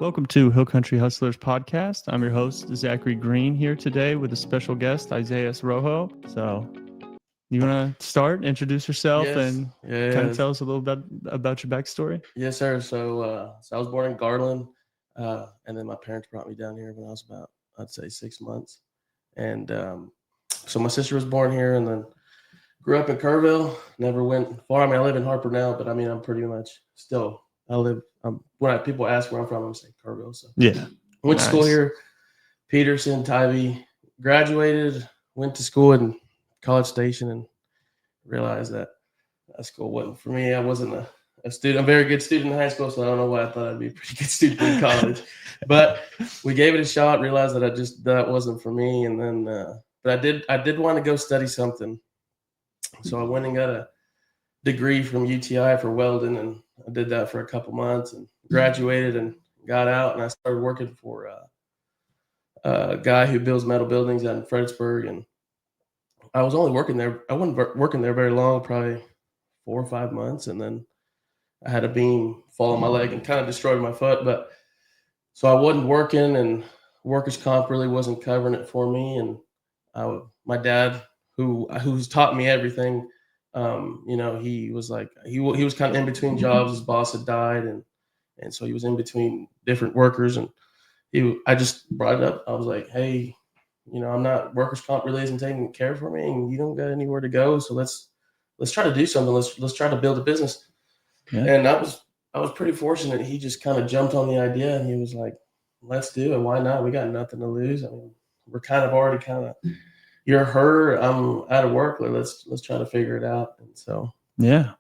Welcome to Hill Country Hustlers podcast. I'm your host, Zachary Green, here today with a special guest, Isaias Rojo. So, you want to start, introduce yourself, and kind of tell us a little bit about your backstory? Yes, sir. So I was born in Garland, and then my parents brought me down here when I was about, I'd say, 6 months. And so my sister was born here, and then grew up in Kerrville. Never went far. I mean, I live in Harper now, but I mean, I'm pretty much still. I live. When people ask where I'm from, I'm saying Kerrville. So yeah, went to school here, Peterson, Tybee. Graduated, went to school in College Station, and realized that school wasn't for me. I wasn't a student, a very good student in high school, so I don't know why I thought I'd be a pretty good student in college. But we gave it a shot. Realized that that wasn't for me, and then but I did want to go study something, so I went and got a degree from UTI for welding, and I did that for a couple months and graduated and got out, and I started working for a guy who builds metal buildings out in Fredericksburg, and I was only working there. I wasn't working there very long, probably 4 or 5 months, and then I had a beam fall on my leg and kind of destroyed my foot. But so I wasn't working, and workers' comp really wasn't covering it for me. And my dad, who's taught me everything, he was like he was kind of in between jobs. His boss had died, and so he was in between different workers. And I just brought it up. I was like, hey, I'm not workers' comp really isn't taking care for me, and you don't got anywhere to go. So let's try to do something. Let's try to build a business. Yeah. And I was pretty fortunate. He just kind of jumped on the idea, and he was like, let's do it. Why not? We got nothing to lose. I mean, we're kind of already you're her, I'm out of work. Let's try to figure it out. And so yeah,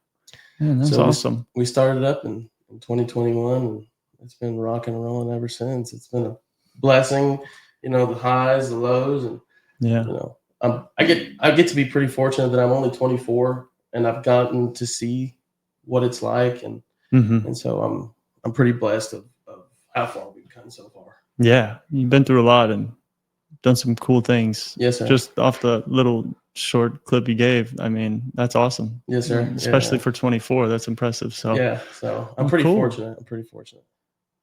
that's awesome. We started up in 2021, and it's been rocking and rolling ever since. It's been a blessing, the highs, the lows, and I get to be pretty fortunate that I'm only 24 and I've gotten to see what it's like, and so I'm pretty blessed of how far we've come so far. Yeah, you've been through a lot and done some cool things. Yes, sir. Just off the little short clip you gave, I mean, that's awesome. Yes, sir. Especially for 24, that's impressive. So so I'm pretty fortunate.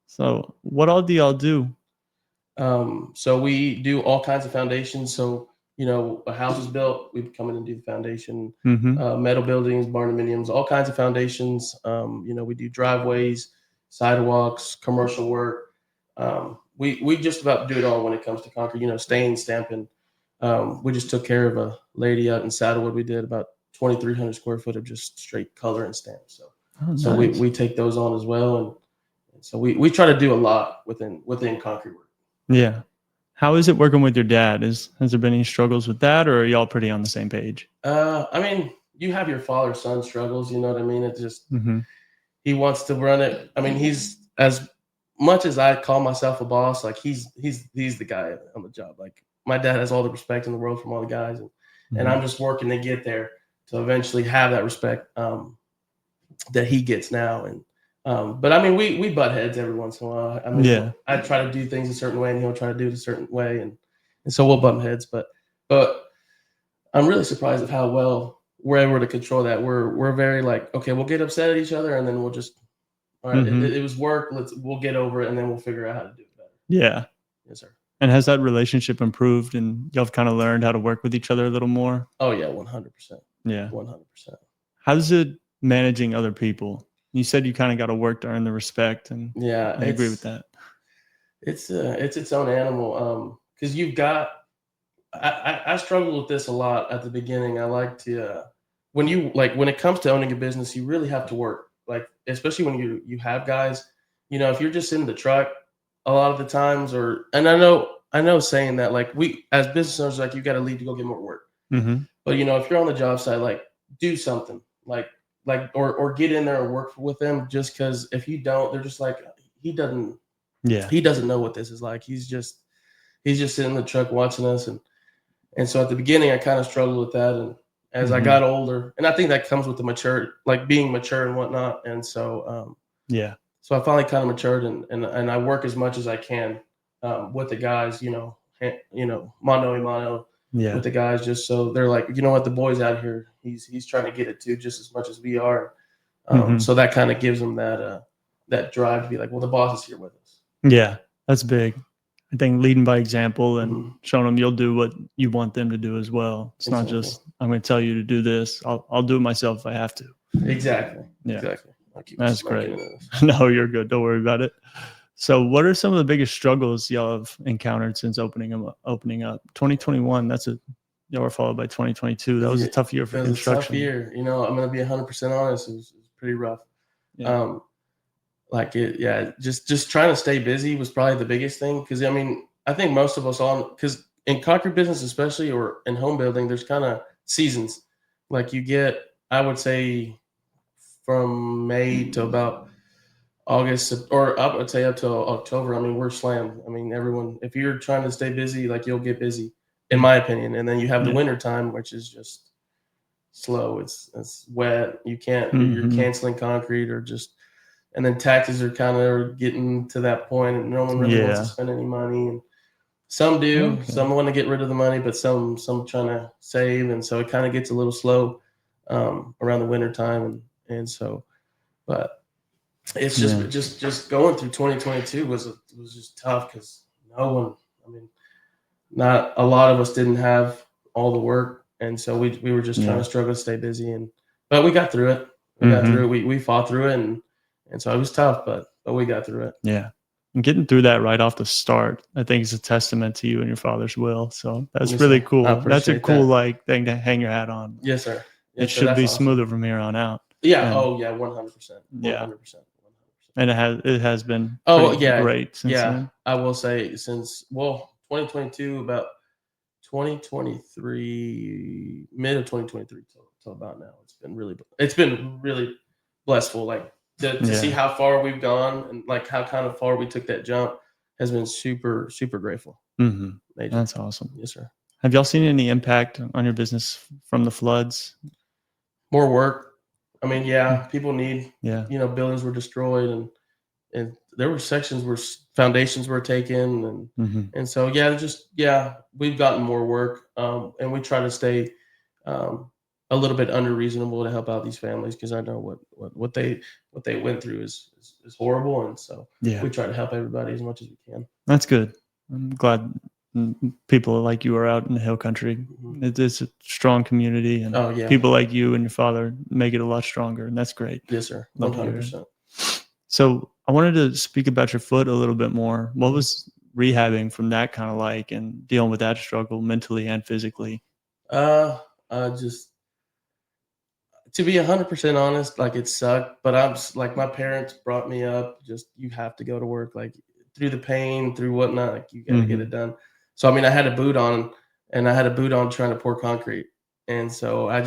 So what all do y'all do? So we do all kinds of foundations. So a house is built, we come in and do the foundation, metal buildings, barndominiums, all kinds of foundations. We do driveways, sidewalks, commercial work. We just about do it all when it comes to concrete, stain, stamping. We just took care of a lady out in Saddlewood. We did about 2,300 square foot of just straight color and stamp. So we take those on as well. And so we try to do a lot within concrete work. Yeah. How is it working with your dad? Has there been any struggles with that, or are y'all pretty on the same page? I mean, you have your father-son struggles, you know what I mean? It just, he wants to run it. I mean, he's, as much as I call myself a boss, like he's the guy on the job. Like my dad has all the respect in the world from all the guys, and I'm just working to get there to eventually have that respect that he gets now. And but I mean, we butt heads every once in a while. I mean, I try to do things a certain way, and he'll try to do it a certain way, and so we'll bump heads. But I'm really surprised at how well we're able to control that. We're very like, okay, we'll get upset at each other, and then we'll just, all right, it was work. We'll get over it, and then we'll figure out how to do it better. Yeah. Yes, sir. And has that relationship improved, and y'all have kind of learned how to work with each other a little more? Oh yeah, 100%. Yeah, 100%. How's it managing other people? You said you kind of got to work to earn the respect, and I agree with that. It's its own animal, because you've got. I struggled with this a lot at the beginning. I like to when it comes to owning a business, you really have to work. Like especially when you have guys, if you're just in the truck a lot of the times, and I know saying that, like, we as business owners, like, you got to leave to go get more work. But if you're on the job site, like, do something, like or get in there and work with them. Just because if you don't, they're just like, he doesn't know what this is like. He's just sitting in the truck watching us, and so at the beginning I kind of struggled with that, and as I got older, and I think that comes with the being mature and whatnot, and so so I finally kind of matured, and I work as much as I can with the guys, mano a mano, with the guys, just so they're like, what, the boy's out here, he's trying to get it too, just as much as we are. So that kind of gives them that drive to be like, well, the boss is here with us. Yeah, that's big. I think leading by example and showing them you'll do what you want them to do as well. It's not just, I'm going to tell you to do this. I'll do it myself if I have to. Exactly. Yeah. Exactly. That's great. No, you're good. Don't worry about it. So what are some of the biggest struggles y'all have encountered since opening up? 2021, y'all were followed by 2022. That was a tough year for construction. It was a tough year. I'm going to be 100% honest. It was pretty rough. Yeah. Just trying to stay busy was probably the biggest thing. Because, I think most of us because in concrete business especially, or in home building, there's kind of seasons. Like you get, I would say, from May to about August, or I would say up to October, we're slammed. Everyone, if you're trying to stay busy, like you'll get busy, in my opinion. And then you have the winter time, which is just slow. It's wet. You can't, you're canceling concrete and then taxes are kind of getting to that point and no one really wants to spend any money. And some do, some want to get rid of the money, but some trying to save. And so it kind of gets a little slow around the winter time. And so, but it's just going through 2022 was just tough because not a lot of us didn't have all the work, and so we were just trying to struggle to stay busy, but we got through it. We fought through it, and so it was tough, but we got through it. Yeah, and getting through that right off the start, I think is a testament to you and your father's will. So that's really cool. That's a cool thing to hang your hat on. Yes, sir. It should be smoother from here on out. Yeah. 100%. 100%. And it has been great since then. I will say since 2022, about 2023, mid of 2023 till about now, it's been really blissful. Like to see how far we've gone and like how kind of far we took that jump has been super, super grateful. Mm-hmm. That's awesome. Yes, sir. Have y'all seen any impact on your business from the floods? More work. People need, buildings were destroyed and there were sections where foundations were taken and so, we've gotten more work. And we try to stay a little bit under reasonable to help out these families. Cause I know what they went through is horrible. And so we try to help everybody as much as we can. That's good. I'm glad people like you are out in the hill country. It's a strong community, and people like you and your father make it a lot stronger, and that's great. Yes, sir. 100%. So I wanted to speak about your foot a little bit more. What was rehabbing from that kind of like, and dealing with that struggle mentally and physically? Just to be 100% honest, like it sucked, but I'm like, my parents brought me up, just, you have to go to work, like through the pain, through whatnot, like you got to get it done. So, I had a boot on trying to pour concrete. And so I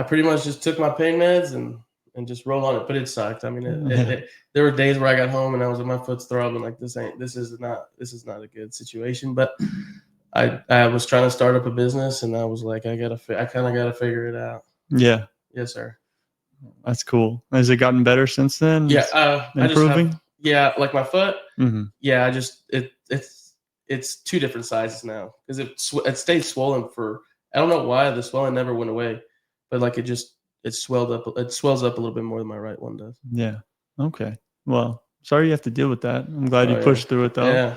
pretty much just took my pain meds and just rolled on it, but it sucked. There were days where I got home and I was with my foot's throbbing, like this is not a good situation. But I was trying to start up a business and I was like, I kind of got to figure it out. Yeah. Yes, sir. That's cool. Has it gotten better since then? Yeah. Improving? Like my foot. Yeah. It's two different sizes now because it stayed swollen for, I don't know why the swelling never went away, but like it swelled up. It swells up a little bit more than my right one does. Yeah. Okay. Well, sorry you have to deal with that. I'm glad you pushed through it though. Yeah.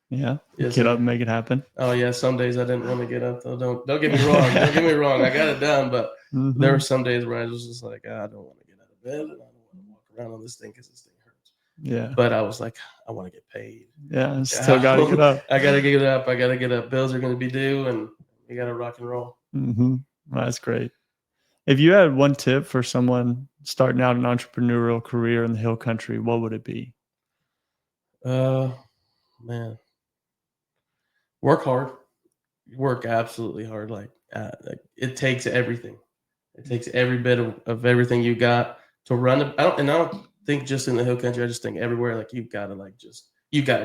Yeah. Yes, get up and make it happen. Oh yeah. Some days I didn't want to get up though. Don't get me wrong. Don't get me wrong. I got it done, but there were some days where I was just like, I don't want to get out of bed and I don't want to walk around on this thing because this thing hurts. Yeah. But I was like, I want to get paid. Yeah. Still got to get up. I got to get up. I got to get up. Bills are going to be due and you got to rock and roll. Well, that's great. If you had one tip for someone starting out an entrepreneurial career in the hill country, what would it be? Man, work hard. Work absolutely hard. Like it takes everything. It takes every bit of everything you got to run. I don't think just in the hill country. I just think everywhere. Like you got to grind. You got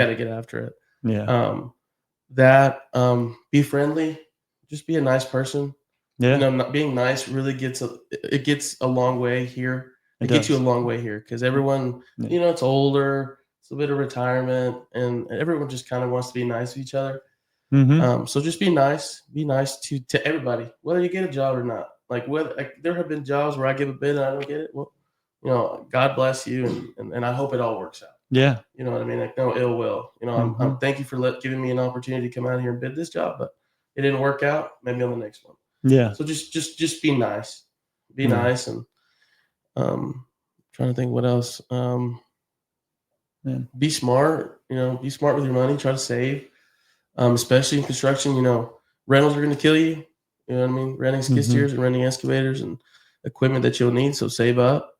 to get after it. Yeah. Be friendly. Just be a nice person. Yeah. Not being nice really gets a long way here. It gets you a long way here because everyone, it's older. It's a bit of retirement, and everyone just kind of wants to be nice to each other. So just be nice. Be nice to everybody, whether you get a job or not. Like there have been jobs where I give a bid and I don't get it. Well, God bless you, and I hope it all works out. Yeah. You know what I mean? Like no ill will. You know, I'm thank you for giving me an opportunity to come out here and bid this job, but it didn't work out. Maybe on the next one. Yeah. So just be nice. Be nice, and trying to think what else. Be smart. You know, be smart with your money. Try to save. Especially in construction, you know, rentals are going to kill you. You know what I mean? Renting skid steers and renting excavators and equipment that you'll need. So save up.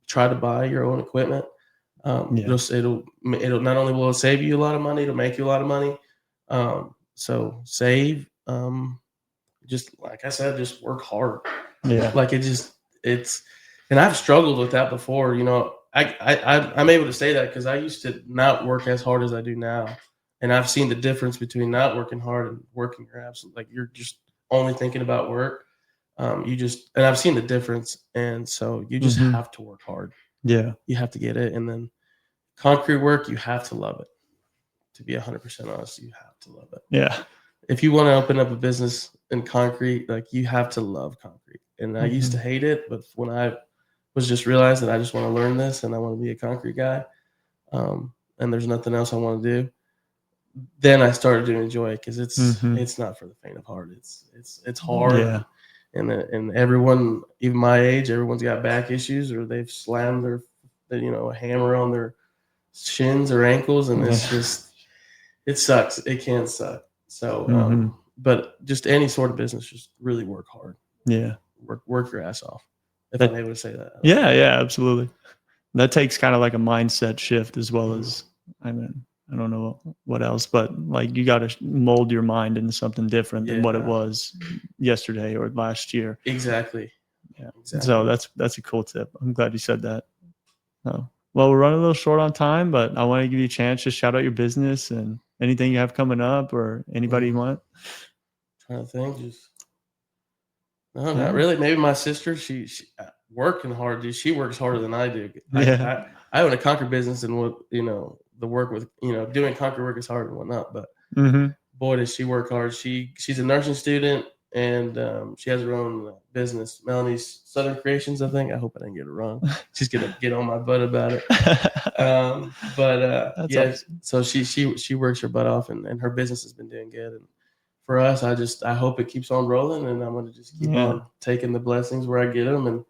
Try to buy your own equipment. It'll not only will it save you a lot of money, it'll make you a lot of money. So save. Just like I said, just work hard. Yeah. Like and I've struggled with that before. You know, I'm able to say that because I used to not work as hard as I do now. And I've seen the difference between not working hard and working your absolute, like you're just only thinking about work. And I've seen the difference. And so you just have to work hard. Yeah. You have to get it. And then concrete work, you have to love it. To be 100% honest, you have to love it. Yeah. If you want to open up a business in concrete, like you have to love concrete. And I used to hate it, but when I was just realized that I just want to learn this and I want to be a concrete guy, and there's nothing else I want to do, then I started to enjoy it because it's not for the faint of heart. It's hard. Yeah. And everyone, even my age, everyone's got back issues or they've slammed their a hammer on their shins or ankles, and it's just it sucks. It can suck. So, but just any sort of business, just really work hard. Yeah, work your ass off. If I'm able to say that. Yeah, absolutely. That takes kind of like a mindset shift as well as, I mean, I don't know what else, but like you got to mold your mind into something different than what it was yesterday or last year. Exactly. Yeah. Exactly. So that's a cool tip. I'm glad you said that. Oh. Well, we're running a little short on time, but I want to give you a chance to shout out your business and anything you have coming up or anybody you want. Trying to think, not really. Maybe my sister, she working hard, dude. She works harder than I do. I own a concrete business, and the work with doing concrete work is hard and whatnot. But boy, does she work hard. She's a nursing student, and she has her own business, Melanie's Southern Creations. I think. I hope I didn't get it wrong. She's gonna get on my butt about it. Awesome. So she works her butt off, and her business has been doing good. And for us, I hope it keeps on rolling, and I'm going to just keep on taking the blessings where I get them and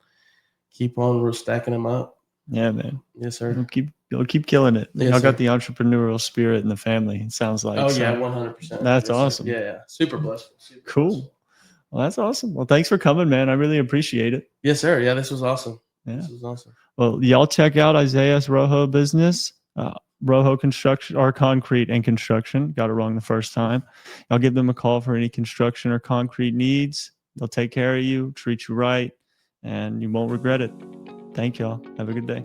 keep on stacking them up. Yeah, man. Yes, sir. You'll keep killing it. Yes, Y'all got the entrepreneurial spirit in the family. It sounds like. Oh yeah, 100%. That's awesome. Yeah. Super blessed. Cool. Well, that's awesome. Well, thanks for coming, man. I really appreciate it. Yes, sir. Yeah, this was awesome. Yeah. This was awesome. Well, y'all check out Isaias Rojo business. Rojo Construction or Concrete and Construction. Got it wrong the first time. I'll give them a call for any construction or concrete needs. They'll take care of you, treat you right, and you won't regret it. Thank y'all. Have a good day.